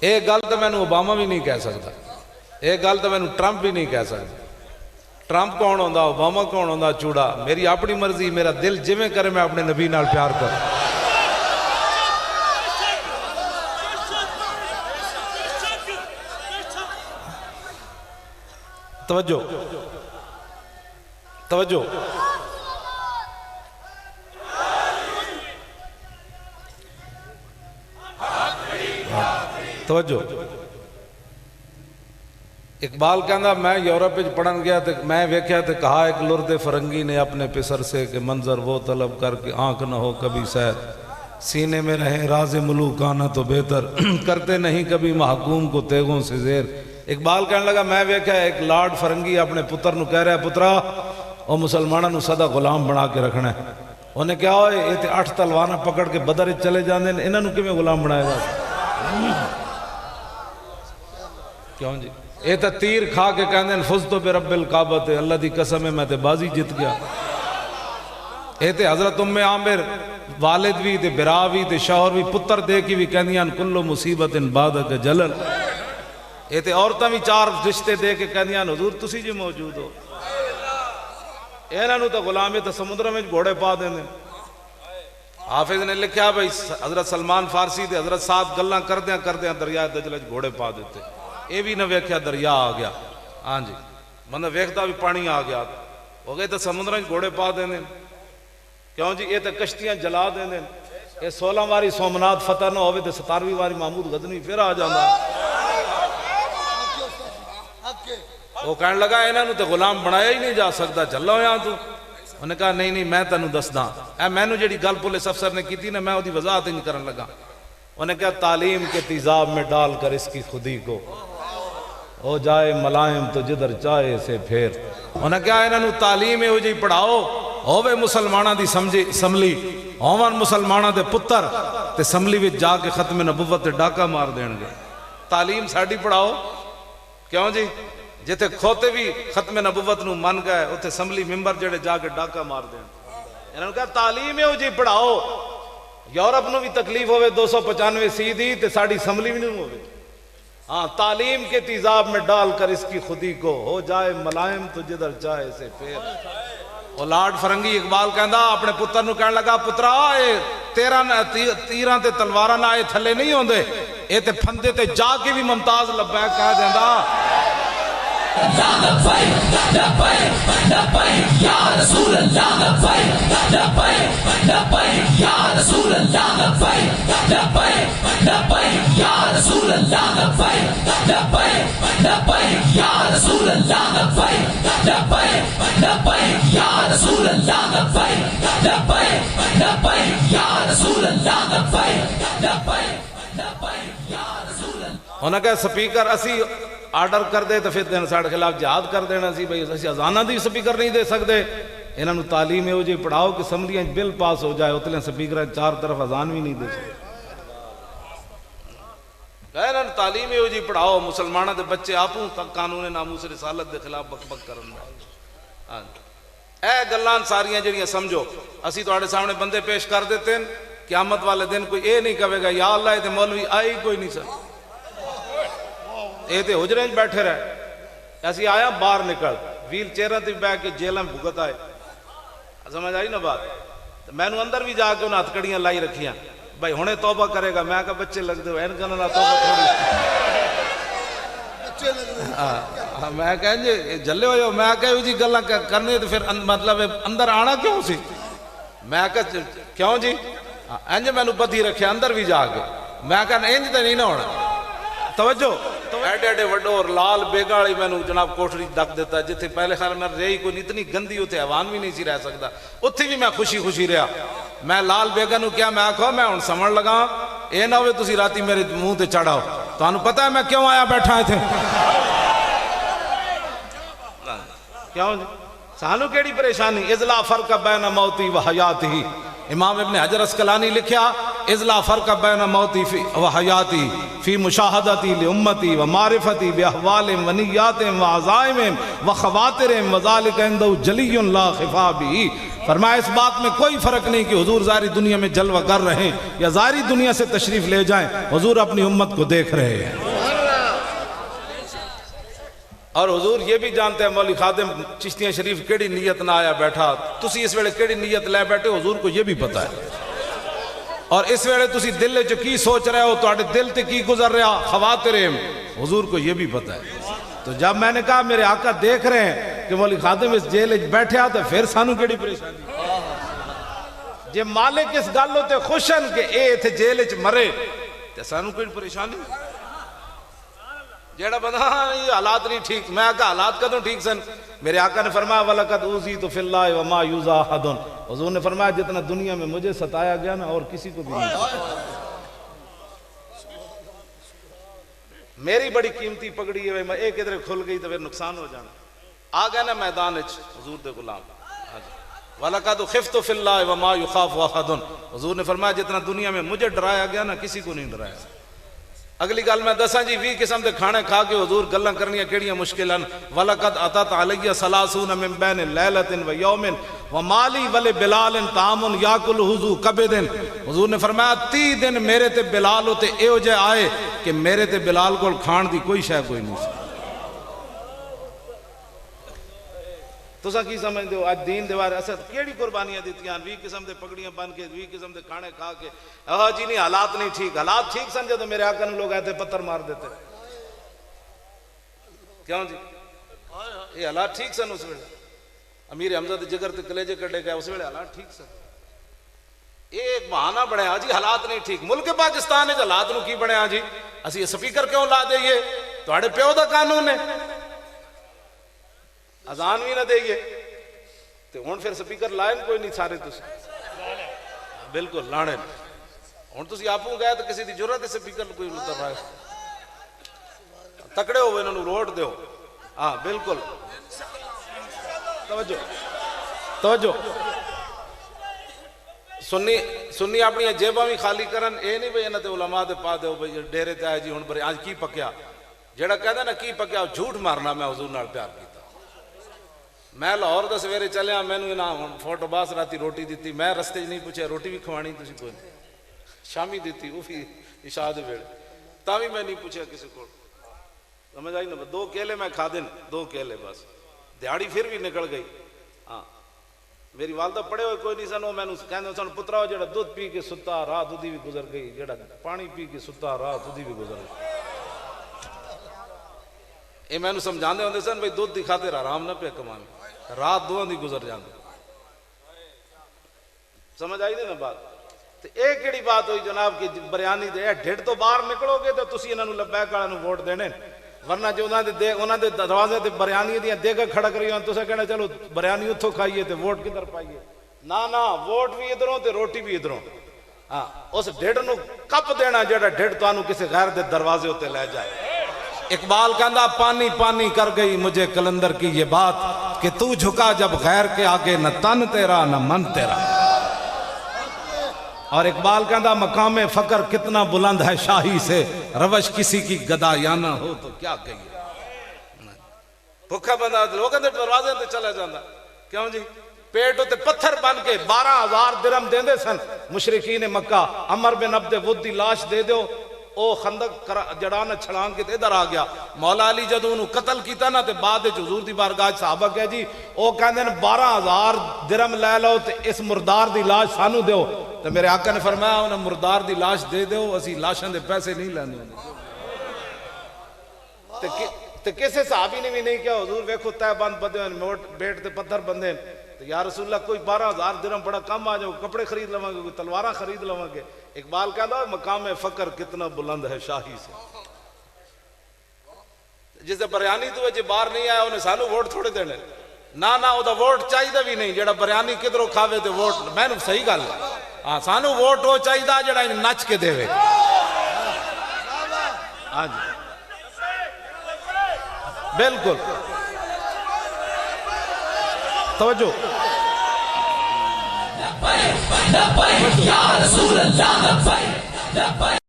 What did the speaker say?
یہ گل تو مینوں اوباما بھی نہیں کہہ سکتا، یہ گل تو مینوں ٹرمپ بھی نہیں کہہ سکتا۔ ٹرمپ کون ہوندا، اوباما کون ہوندا، چوڑا، میری اپنی مرضی، میرا دل جویں کرے میں اپنے نبی نال پیار کروں۔ توجہ توجہ، توجہ۔ اقبال کہندا میں یورپ وچ پڑھن گیا تے میں ویکھیا تے کہا ایک لرد فرنگی نے اپنے پسر سے کہ منظر وہ طلب کر کے آنکھ نہ ہو کبھی سیر، سینے میں رہے راز ملوک آنا تو بہتر، کرتے نہیں کبھی محکوم کو تیغوں سے زیر۔ اقبال کہنے لگا میں ویکھیا ایک لارڈ فرنگی اپنے پتر نو کہہ رہا ہے پترا او مسلمانوں نو سدا غلام بنا کے رکھنا ہے۔ انہیں کہا ہوئے یہ تے 8 تلواراں پکڑ کے بدر وچ چلے جاندے نے، انہاں نو کیویں غلام بنائے گا؟ کیوں جی؟ یہ تے تیر کھا کے کہندے نے فزتو برب الکعبۃ، اللہ دی قسم ہے میں تے بازی جیت گیا۔ یہ تے حضرت ام عامر والد بھی تے برا بھی تے شوہر بھی پتر دے کی بھی کہندیاں کل مصیبت بعدک جلل۔ یہ تے عورتاں بھی 4 رشتے دے کے کہندیاں حضور تسی جی موجود ہو۔ انہاں نو تے غلامی تے سمندر میں گھوڑے پا دیندے۔ حافظ نے لکھیا بھائی حضرت سلمان فارسی تے حضرت سعد گلاں کردیاں دریائے دجلہ گھوڑے پا دیتے۔ یہ بھی نہ ویکھیا دریا آ گیا، ہاں جی بندہ ویکھدا بھی پانی آ گیا، ہو گئے تے سمندر میں گھوڑے پا دیندے۔ کیوں جی؟ یہ تے کشتیاں جلا دیندے۔ یہ 16 واری سومنات فتح نہ ہوئے تے 17ویں واری محمود غزنوی پھر آ جاندا۔ وہ کہنے لگا انہاں نو تے غلام بنایا ہی نہیں جا سکتا، چلو یہاں تو۔ انہوں نے کہا نہیں میں تینوں دسدا، اے میں نو جڑی گل پولیس افسر نے کی تھی نا میں وہ دی وضاحت نہیں کرن لگا۔ انہوں نے کہا تعلیم کے تیزاب میں ڈال کر اس کی خودی کو ہو جائے ملائم تو جدھر چاہے سے پھیر۔ انہوں نے کہا انہوں تعلیم ہو جی پڑھاؤ، ہووے مسلمانہ دی سملی، ہوون مسلمانہ دے پتر تے سملی وچ جا کے ختم نبوت تے ڈاکہ مار دین گے۔ تعلیم ساڑی پڑھاؤ، کیوں جی؟ جتے کھوتے بھی ختم نبوت نو من گئے اتھے سملی ممبر جڑے جا کے ڈاکہ مار دین۔ انہوں نے کہا تعلیم ہو جی پڑھاؤ، یورپ نو بھی تکلیف ہوئے 295 سیدھی تے ساڑی سملی بھی نہیں ہوئے۔ ہاں تعلیم کے تیزاب میں ڈال کر اس کی خودی کو ہو جائے ملائم تو جدھر چاہے سے پھیر۔ اور لارڈ فرنگی اقبال کہندا اپنے پتر نو کہنے لگا پترا اے تیراں تے تلواراں نہ اے تھلے نہیں ہوندے، اے تے پھندے تے جا کے بھی ممتاز لبیک کہہ دیندا۔ لبیک لبیک لبیک یا رسول اللہ، لبیک لبیک لبیک یا رسول اللہ، لبیک لبیک لبیک یا رسول اللہ، لبیک لبیک لبیک یا رسول اللہ، لبیک لبیک لبیک یا رسول اللہ، لبیک لبیک لبیک یا رسول اللہ، لبیک لبیک لبیک یا رسول اللہ۔ انہوں نے کہا سپیکر اسی آرڈر کر دے تو پھر ساڑھے خلاف جہاد کر دینا سی بھئی اسی ازانہ دی سپیکر نہیں دے سکتے۔ انہوں نے تعلیم ہو جی پڑھاؤ کہ اسمبلیاں بل پاس ہو جائے اتنے سپیکر 4 طرف اذان بھی نہیں دے سکتے۔ انہوں نے تعلیم ہو جی پڑھاؤ، مسلمانہ دے بچے آپوں قانون ناموس رسالت دے خلاف بک بک کرنا۔ اے گلان ساریاں جڑیاں سمجھو، اسی تو آڑے سامنے بندے پیش کر دیتے ہیں، قیامت والے دن کوئی اے نہیں کہے گا یا اللہ تے مولوی آئی کوئی نہیں سکتا، اے تے حجریں بیٹھے رہے۔ ایسی آیا باہر نکل ویل چیئرہ تے بیٹھ کے جیلیں بھگت آئے، سمجھ آئی نا بات؟ میں نے اندر بھی جا کے انہیں ہتھکڑیاں لائی رکھیاں، بھائی ہونے توبہ کرے گا، میں کہا بچے لگ دے این کرنا توبہ تھوڑی، میں کہا جی جلے ہوئے ہو، میں کہا جی گلہ کرنے تو پھر مطلب اندر آنا کیوں سی؟ میں کہا کیوں جی؟ انج میں نے پتھی رکھیا اندر بھی جا کے، میں کہا انج تے نہیں نہ ہونا۔ توجہ ایڈے ایڈے وڈو اور لال بیگاڑی میں نے جناب کوٹھری ڈک دیتا جتھے پہلے خیال میں رہی کوئی اتنی گندی ہوتے حیوان بھی نہیں سی رہ سکتا، اتھی بھی میں خوشی خوشی رہا۔ میں لال بیگا نو کیا میں آکھو میں ہن سمجھ لگا اے نہ ہوئے تسی راتی میرے منہ تے چڑھاؤ، تو انہوں پتہ ہے میں کیوں آیا بیٹھا ہے تھے؟ کیوں جی؟ سانو کیڑی پریشانی؟ اذلا فرق بین موتی و حیاتی، امام ابن حجر اسقلانی لکھیا اذلا فرق بین موتی و حیاتی فی مشاہدتی لامتی و معرفتی باحوالہم و نیاتہم و عزائمہم و خواترہم و ذالک عندہ جلی لا خفا بھی. فرمایا اس بات میں کوئی فرق نہیں کہ حضور ظاہری دنیا میں جلوہ کر رہے ہیں یا ظاہری دنیا سے تشریف لے جائیں، حضور اپنی امت کو دیکھ رہے ہیں. اور حضور یہ بھی جانتے ہیں مولی خادم چشتیاں شریف کیڑی نیت نہ آیا بیٹھا، تسی اس ویلے کیڑی نیت لے بیٹھے، حضور کو یہ بھی پتہ ہے. اور اس ویلے تسی دل جو کی سوچ رہے ہو، تواڈے دل تے کی گزر رہا خواترہم، حضور کو یہ بھی پتہ ہے. تو جب میں نے کہا میرے آقا دیکھ رہے ہیں کہ مولی خادم اس جیل وچ بیٹھے تو پھر سانو کیڑی پریشانی؟ جے مالک اس گل تے خوش ہیں کہ اے ایتھے جیل وچ مرے تے سانو کیڑی پریشانی؟ جیڑا بندہ یہ حالات نہیں ٹھیک، میں آقا حالات کدوں ٹھیک سن؟ میرے آقا نے فرمایا وَلَقَدْ أُوذِيتُ فِي اللَّهِ وَمَا يُؤْذَى أَحَدٌ. حضور نے فرمایا جتنا دنیا میں مجھے ستایا گیا نا اور کسی کو بھی نہیں. میری بڑی قیمتی پگڑی ہے، میں ایک ادھر کھل گئی تو پھر نقصان ہو جانا. آ گیا نا میدان وچ حضور دے غلام. وَلَقَدْ خِفْتُ فِي اللَّهِ وَمَا يُخَافُ أَحَدٌ. حضور نے فرمایا جتنا دنیا میں مجھے ڈرایا گیا نا کسی کو نہیں ڈرایا. اگلی گل میں دساں جی 20 قسم دے کھانے کھا کے حضور گلاں کرنیاں کیڑیاں مشکل ہیں. وَلَقَدْ أَتَتْ عَلَيَّ ثَلَاثُونَ مِن بَيْنِ لَيْلَةٍ وَيَوْمٍ وَمَالِي وَلِبِلَالٍ طَعَامٌ يَأْكُلُهُ ذُو كَبِدٍ. حضور نے فرمایا 30 دن میرے تے بلال ہوتے ایو جے آئے کہ میرے تے بلال کو کھان دی کوئی شے کوئی نہیں سی. تساں کی سمجھدے ہو اج دین دے بارے اساں کیڑی قربانیاں دتیاں 20 قسم دے پگڑیاں بن کے 20 قسم دے کھانے کھا کے ہاں جی نہیں حالات نہیں ٹھیک. حالات ٹھیک سن جدوں میرے آقا نے لوگ آتے پتھر مار دیتے. کیوں جی یہ حالات ٹھیک سن اس ویلے؟ امیر حمزہ دے جگر تے کلیجے کڈے گئے اس ویلے حالات ٹھیک سن. یہ ایک بہانہ بنیا جی حالات نہیں ٹھیک. ملک پاکستان وچ حالات نو کی بنیا جی اسی سپیکر کیوں لا دئیے؟ تواڈے پیو دا قانون ہے. اذان بھی نہ دئیے تو ہن پھر سپیکر لائن کوئی نہیں سارے تسی بالکل لانے ہن تسی آپوں گئے تو کسی دی جرت ہے سپیکر کوئی اتر رہا ہے تکڑے ہوئے انہوں نے روٹ دیو. ہاں بالکل توجہ توجہ. سنی اپنی جیباں بھی خالی کرن اے نہیں بھئی انہاں تے علماء دے پا دیو بھئی ڈیرے تے آئے جی ہن آج کی پکیا جیڑا کہدا نا کی پکیا جھوٹ مارنا. میں حضور نال پیار کیتا. میں لاہور دا سویرے چلیا مینوں انہاں فوٹو باس راتی روٹی دیتی. میں رستے نہیں پوچھا روٹی بھی کھوانی تسی کوئی نہیں. شامی دیتی وہ بھی عشاء دے ویلے تا بھی میں نہیں پوچھا کسی کو. سمجھ آئی نا 2 کیلے میں کھا دین 2 کیلے بس دیہاڑی پھر بھی نکل گئی. ہاں میری والدہ پڑھے ہوئے کوئی نہیں سن. وہ مینوں کہندے سن پترا جڑا دودھ پی کے ستا رات اودی بھی گزر گئی جڑا پانی پی کے ستا رات اودی بھی گزر گئی. یہ مینوں سمجھاندے ہوندے سن بھئی دودھ دی خاطر آرام نہ پہ کماویں رات دوہاں دی گزر جاندی. سمجھ آئی نا بات؟ تو ایک کیڑی بات ہوئی جناب کہ بریانی دے ڈھڈ تو باہر نکلو گے تو تسی انہاں نوں لبیک والے نوں ووٹ دینے ورنہ جو انہاں دے دروازے تے بریانی دیاں دیگاں کھڑک رہی ہوں تساں کہنا چلو بریانی اتھوں کھائیے تے ووٹ کدھر پائیے. نہ ووٹ بھی ادھروں تے روٹی بھی ادھروں. ہاں اس ڈھڈ نوں کپ دینا جڑا ڈھڈ تانوں کسی غیر دے دروازے ہوتے لے جائے. اقبال کہندا پانی پانی کر گئی مجھے کلندر کی یہ بات کہ تو جھکا جب غیر کے آگے نہ تن تیرا نہ من تیرا. اور اقبال کہندا مقام فقر کتنا بلند ہے شاہی سے روش کسی کی گدا یا نہ ہو تو کیا کہیے. بھوکا بندہ لوگوں دے دروازے تے چلا جاندا. کیوں جی پیٹ تے پتھر بن کے 12,000 درہم دیندے سن مشرکین مکہ. عمر بن عبد ود دی لاش دے دیو او خندق جڑانا چھڑان کے ادھر آ گیا. مولا علی جدوں انہوں قتل کیتا نا تے بعد حضور دی بارگاہ صحابہ کہے جی او کہندے 12,000 درہم لے لو تے اس مردار دی لاش سانو دیو. تے میرے آقا نے فرمایا انہاں مردار دی لاش دے دیو اسی لاشاں دے پیسے نہیں لینے ہوندے. تے کسے صحابی نے بھی نہیں کہا حضور ویکھو تے بند بدے موٹ بیٹ تے پتھر بندے تے یا رسول اللہ کوئی 12,000 درہم بڑا کم آ جاؤ کپڑے خرید لواں گے کوئی تلواراں خرید لواں گے. اقبال کہتا مقام فقر کتنا بلند ہے شاہی سے. جسے بریانی تو جی باہر نہیں آیا انہیں سانو ووٹ تھوڑے دینے نہ او دا ووٹ چاہیے بھی نہیں جڑا بریانی کدھروں کھاوے تے ووٹ میں نے صحیح گل. ہاں سانو ووٹ وہ چاہیے جڑا نچ کے دے. ہاں جی بالکل توجہ. لبیک یا رسول اللہ لبیک لبیک